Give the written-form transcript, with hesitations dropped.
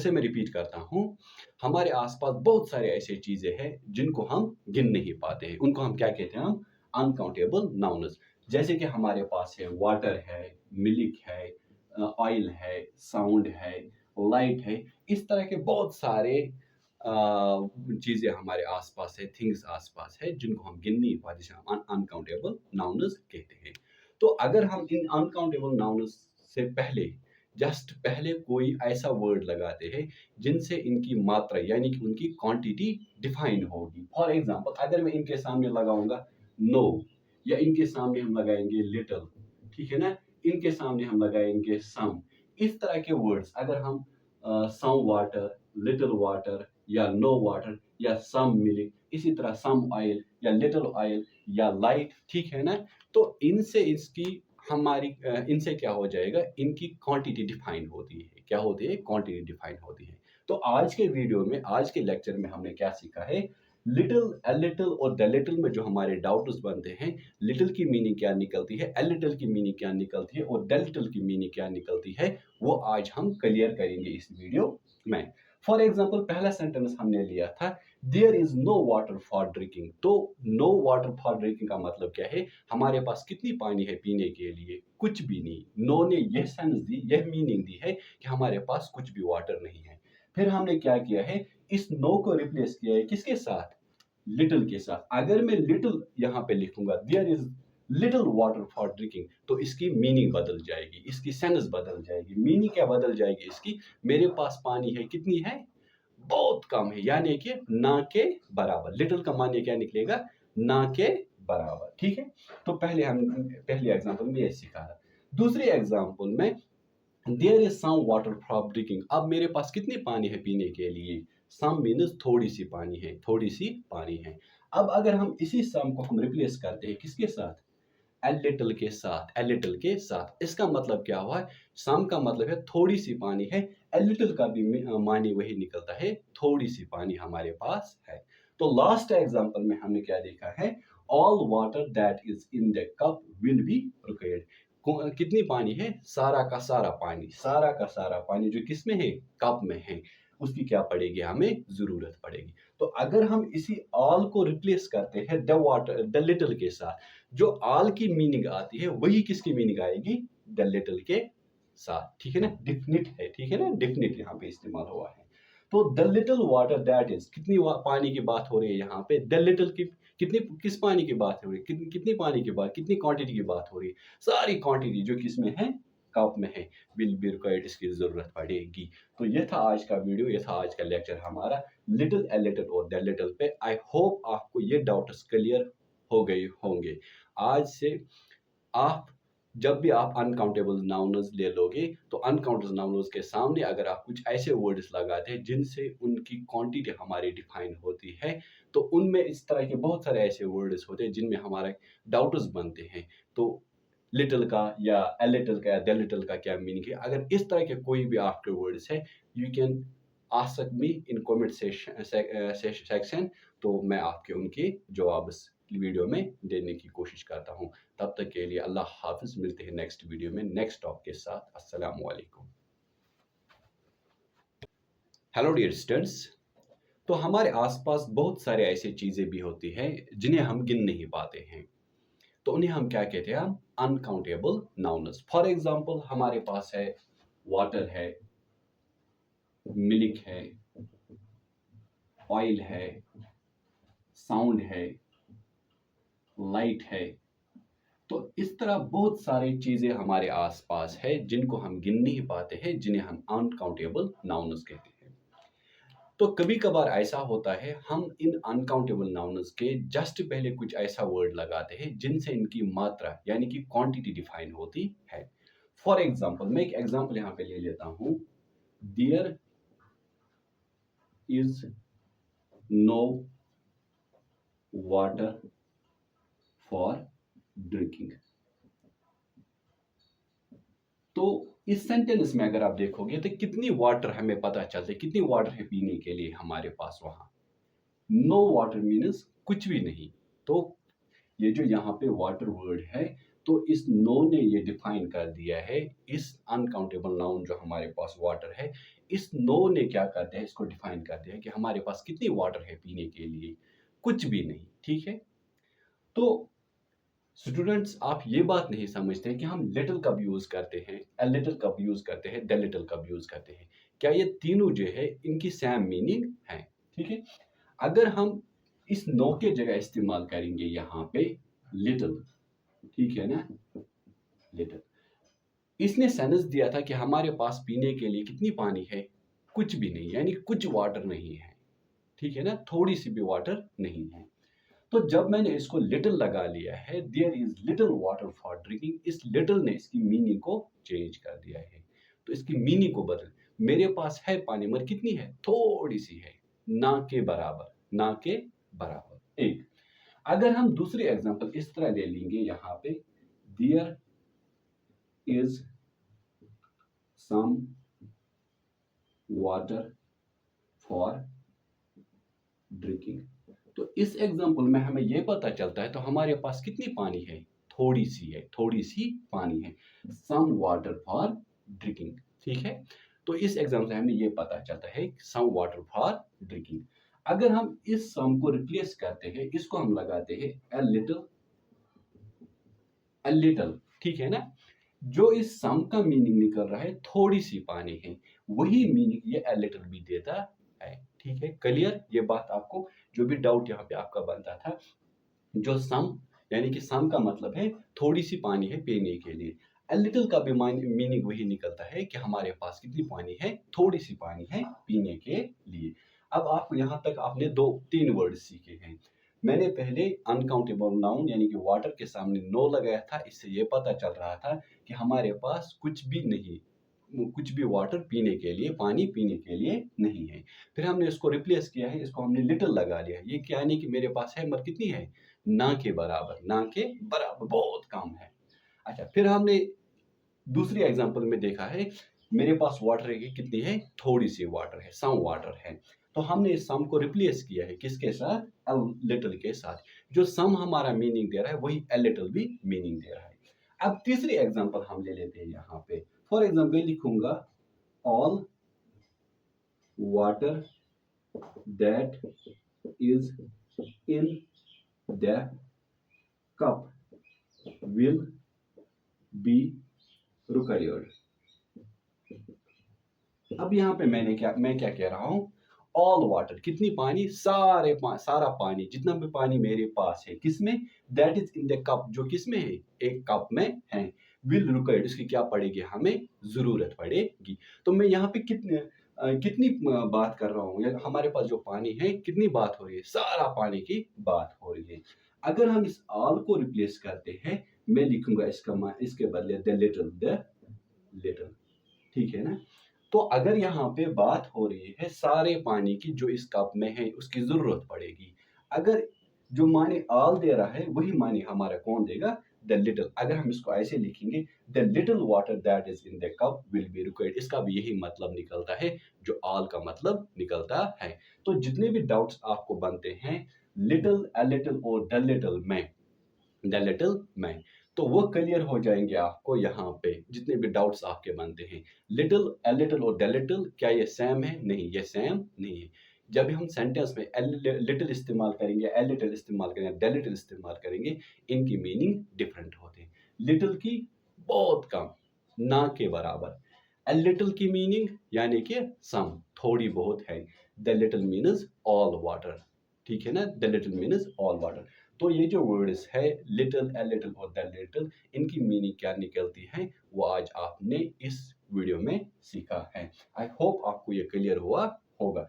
से मैं रिपीट करता हूँ, हमारे आसपास बहुत सारे ऐसे चीज़ें हैं जिनको हम गिन नहीं पाते हैं। उनको हम क्या कहते हैं? हम अनकाउंटेबल नाउन्स। जैसे कि हमारे पास है वाटर है, मिल्क है, ऑयल है, साउंड है, लाइट है। इस तरह के बहुत सारे चीज़ें हमारे आसपास है, थिंग्स आसपास है जिनको हम गिन नहीं पाते, जिसे हम अनकाउंटेबल नाउन्स कहते हैं। तो अगर हम इन अनकाउंटेबल नाउन्स से पहले जस्ट पहले कोई ऐसा वर्ड लगाते हैं जिनसे इनकी मात्रा यानी कि उनकी क्वांटिटी डिफाइन होगी। फॉर एग्जांपल अगर मैं इनके सामने लगाऊंगा नो, या इनके सामने हम लगाएंगे लिटिल, ठीक है ना, इनके सामने हम लगाएंगे सम। इस तरह के वर्ड्स अगर हम सम वाटर, लिटिल वाटर या नो वाटर या सम मिल्क, इसी तरह सम ऑयल या लिटिल ऑयल या लाइट, ठीक है ना, तो इनसे इसकी हमारी इनसे क्या हो जाएगा? इनकी क्वांटिटी डिफाइन होती है। क्या होती है? क्वांटिटी डिफाइन होती है। तो आज के वीडियो में, आज के लेक्चर में हमने क्या सीखा है? लिटिल, ए लिटिल और द लिटिल में जो हमारे डाउट्स बनते हैं, लिटिल की मीनिंग क्या निकलती है, ए लिटिल की मीनिंग क्या निकलती है और द लिटिल की मीनिंग क्या निकलती है, वो आज हम क्लियर करेंगे इस वीडियो में। फॉर एग्जाम्पल पहला सेंटेंस हमने लिया था there is no water for drinking. तो नो वाटर फॉर ड्रिंकिंग का मतलब क्या है? हमारे पास कितनी पानी है पीने के लिए? कुछ भी नहीं। नो ने यह सेंस दी, यह मीनिंग दी है कि हमारे पास कुछ भी वाटर नहीं है। फिर हमने क्या किया है? इस नो को रिप्लेस किया है किसके साथ? लिटिल के साथ। अगर मैं लिटिल यहाँ पे लिखूंगा there is little water for drinking, तो इसकी मीनिंग बदल जाएगी, इसकी सेंस बदल जाएगी। मीनिंग क्या बदल जाएगी इसकी? मेरे पास पानी है, कितनी है? बहुत कम है, यानी कि ना के बराबर। लिटिल का मान्य क्या निकलेगा? ना के बराबर, ठीक है। तो पहले एग्जांपल में ये सीखा था। दूसरे एग्जांपल में there is some water for drinking. अब मेरे पास कितनी पानी है पीने के लिए? सम मीन्स थोड़ी सी पानी है, थोड़ी सी पानी है। अब अगर हम इसी सम को हम रिप्लेस करते हैं किसके साथ? ए लिटिल के साथ, ए लिटिल के साथ। इसका मतलब क्या हुआ? सम का मतलब है थोड़ी सी पानी है, ए लिटिल का भी मानी वही निकलता है, थोड़ी सी पानी हमारे पास है। तो लास्ट एग्जांपल में हमने क्या देखा है? All water that is in the cup will be required. कितनी पानी है? सारा का सारा पानी, सारा का सारा पानी जो किस में है? कप में है, उसकी क्या पड़ेगी? हमें जरूरत पड़ेगी। तो अगर हम इसी ऑल को रिप्लेस करते हैं द वाटर, द लिटिल के साथ, जो ऑल की मीनिंग आती है वही किसकी मीनिंग आएगी? द लिटिल के साथ, ठीक है ना। डिफिनिट है, ठीक है ना, डिफिनिट यहाँ पे इस्तेमाल हुआ है। तो the little water that is, कितनी पानी की बात हो रही है यहाँ पे? द लिटिल की कितनी, किस पानी की बात हो रही है? कितनी पानी की बात, कितनी क्वांटिटी की बात हो रही है? सारी क्वांटिटी जो किस में है? कप में है, विल बी रिक्वायर्ड, इसकी जरूरत पड़ेगी। तो ये था आज का वीडियो, ये था आज का लेक्चर हमारा लिटिल, ए लिटिल और द लिटिल पे। आई होप आपको ये डाउट्स क्लियर हो गए होंगे। आज से आप जब भी आप अनकाउंटेबल नाउन्स ले लोगे, तो अनकाउंटेबल नाउन्स के सामने अगर आप कुछ ऐसे वर्ड्स लगाते हैं जिनसे उनकी क्वांटिटी हमारी डिफाइन होती है, तो उनमें इस तरह के बहुत सारे ऐसे वर्ड्स होते हैं जिनमें हमारे डाउट्स बनते हैं। तो लिटिल का या ए लिटिल का या द लिटिल का क्या मीनिंग है? अगर इस तरह के कोई भी आपके वर्ड्स है, you can ask me in comment section. तो मैं आपके उनके जवाब वीडियो में देने की कोशिश करता हूँ। तब तक के लिए अल्लाह हाफिज। मिलते हैं नेक्स्ट वीडियो में नेक्स्ट टॉपिक के साथ। अस्सलाम वालेकुम। Hello dear students. तो हमारे आसपास बहुत सारे ऐसी चीज़ें भी होती हैं जिन्हें हम गिन नहीं पाते हैं, तो उन्हें हम क्या कहते हैं? हम अनकाउंटेबल नाउन्स। फॉर एग्जांपल हमारे पास है वाटर है, मिल्क है, ऑयल है, साउंड है, लाइट है। तो इस तरह बहुत सारी चीज़ें हमारे आसपास है जिनको हम गिन नहीं पाते हैं, जिन्हें हम अनकाउंटेबल नाउन्स कहते हैं। तो कभी कभार ऐसा होता है हम इन अनकाउंटेबल नाउन्स के जस्ट पहले कुछ ऐसा वर्ड लगाते हैं जिनसे इनकी मात्रा यानी कि क्वांटिटी डिफाइन होती है। फॉर एग्जाम्पल मैं एक एग्जाम्पल यहाँ पे ले लेता हूँ। There is no water for drinking. तो इस सेंटेंस में अगर आप देखोगे तो कितनी वाटर हमें पता चलता है, कितनी वाटर है पीने के लिए हमारे पास वहां? नो वाटर मीन्स कुछ भी नहीं। तो ये जो यहाँ पे वाटर वर्ड है, तो इस नो ने ये डिफाइन कर दिया है, इस अनकाउंटेबल नाउन जो हमारे पास वाटर है, इस नो ने क्या करते हैं, इसको डिफाइन कर दिया है कि हमारे पास कितनी वाटर है पीने के लिए, कुछ भी नहीं। ठीक है, तो स्टूडेंट्स आप ये बात नहीं समझते कि हम लिटिल कब यूज करते हैं, अ लिटिल कब यूज करते हैं, द लिटिल कब यूज करते हैं। क्या ये तीनों जो है इनकी सेम मीनिंग है? ठीक है, अगर हम इस नो के जगह इस्तेमाल करेंगे यहाँ पे लिटिल, ठीक है ना, लिटिल, इसने सेंस दिया था कि हमारे पास पीने के लिए कितनी पानी है, कुछ भी नहीं, यानी कुछ वाटर नहीं है। ठीक है ना, थोड़ी सी भी वाटर नहीं है। तो जब मैंने इसको लिटिल लगा लिया है, there is little water for drinking, इस लिटिल ने इसकी मीनिंग को चेंज कर दिया है। तो इसकी मीनिंग को बदल, मेरे पास है पानी मगर कितनी है, थोड़ी सी है, ना के बराबर, ना के बराबर। एक, अगर हम दूसरी एग्जांपल इस तरह ले लेंगे यहाँ पे, there is some water for drinking, तो इस एग्जांपल में हमें यह पता चलता है तो हमारे पास कितनी पानी है, थोड़ी सी है, थोड़ी सी पानी है, सम वाटर फॉर ड्रिंकिंग। ठीक है, तो इस एग्जांपल से हमें यह पता चलता है सम वाटर फॉर ड्रिंकिंग। अगर हम इस सम को रिप्लेस करते हैं, इसको हम लगाते हैं अ लिटिल, अ लिटिल, ठीक है ना, जो इस सम का मीनिंग निकल रहा है थोड़ी सी पानी है, वही मीनिंग ये अ लिटिल भी देता है। ठीक है, क्लियर ये बात आपको? जो भी डाउट यहाँ पे आपका बनता था, जो सम यानी कि सम का मतलब है थोड़ी सी पानी है पीने के लिए, अ लिटिल का भी मीनिंग वही निकलता है कि हमारे पास कितनी पानी है, थोड़ी सी पानी है पीने के लिए। अब आप यहाँ तक आपने दो तीन वर्ड सीखे हैं। मैंने पहले अनकाउंटेबल नाउन यानी कि वाटर के सामने नो लगाया था, इससे ये पता चल रहा था कि हमारे पास कुछ भी नहीं, कुछ भी वाटर पीने के लिए, पानी पीने के लिए नहीं है। फिर हमने इसको रिप्लेस किया है, इसको हमने लिटिल लगा लिया है, ये क्या यानी कि मेरे पास है मगर कितनी है, ना के बराबर, ना के बराबर, बहुत कम है। अच्छा, फिर हमने दूसरी एग्जांपल में देखा है, मेरे पास वाटर है कितनी है, थोड़ी सी वाटर है, सम वाटर है, तो हमने इस सम को रिप्लेस किया है किसके साथ, अ लिटिल के साथ। जो सम हमारा मीनिंग दे रहा है वही अ लिटिल भी मीनिंग दे रहा है। अब तीसरी एग्जांपल हम ले लेते हैं यहाँ पे, फॉर एग्जांपल लिखूंगा all water that is in the cup will be required. अब यहाँ पे मैं क्या कह रहा हूँ, ऑल वाटर, कितनी पानी, सारा पानी, जितना भी पानी मेरे पास है, किसमें, that is in the cup, जो किसमें है, एक कप में है, विल रिक्वायर्ड, इसकी क्या पड़ेगी, हमें जरूरत पड़ेगी। तो मैं यहाँ पे कितनी बात कर रहा हूँ, या हमारे पास जो पानी है कितनी बात हो रही है, सारा पानी की बात हो रही है। अगर हम इस ऑल को रिप्लेस करते हैं, मैं लिखूंगा इसके बदले द लिटिल, ठीक है ना। तो अगर यहाँ पे बात हो रही है सारे पानी की जो इस कप में है उसकी जरूरत पड़ेगी, अगर जो माने ऑल दे रहा है वही माने हमारा कौन देगा, द लिटिल। अगर हम इसको ऐसे लिखेंगे, the little water that is in the cup will be required, इसका भी यही मतलब निकलता है जो ऑल का मतलब निकलता है। तो जितने भी डाउट्स आपको बनते हैं लिटिल, अ लिटिल और द लिटिल मैन, तो वो क्लियर हो जाएंगे आपको यहाँ पे, जितने भी डाउट्स आपके बनते हैं। लिटिल, अ लिटिल और द लिटिल क्या ये सेम है, नहीं, ये सेम नहीं है। जब हम सेंटेंस में लिटिल इस्तेमाल करेंगे, अ लिटिल इस्तेमाल करेंगे, द लिटिल इस्तेमाल करेंगे, इनकी मीनिंग डिफरेंट होते हैं। लिटिल की बहुत कम, ना के बराबर, अ लिटिल की मीनिंग यानी कि सम, थोड़ी बहुत है, the little means all water, ठीक है ना, the little means all water. तो ये जो वर्ड्स है लिटिल, अ लिटिल और द लिटिल, इनकी मीनिंग क्या निकलती है वो आज आपने इस वीडियो में सीखा है। आई होप आपको ये क्लियर हुआ होगा।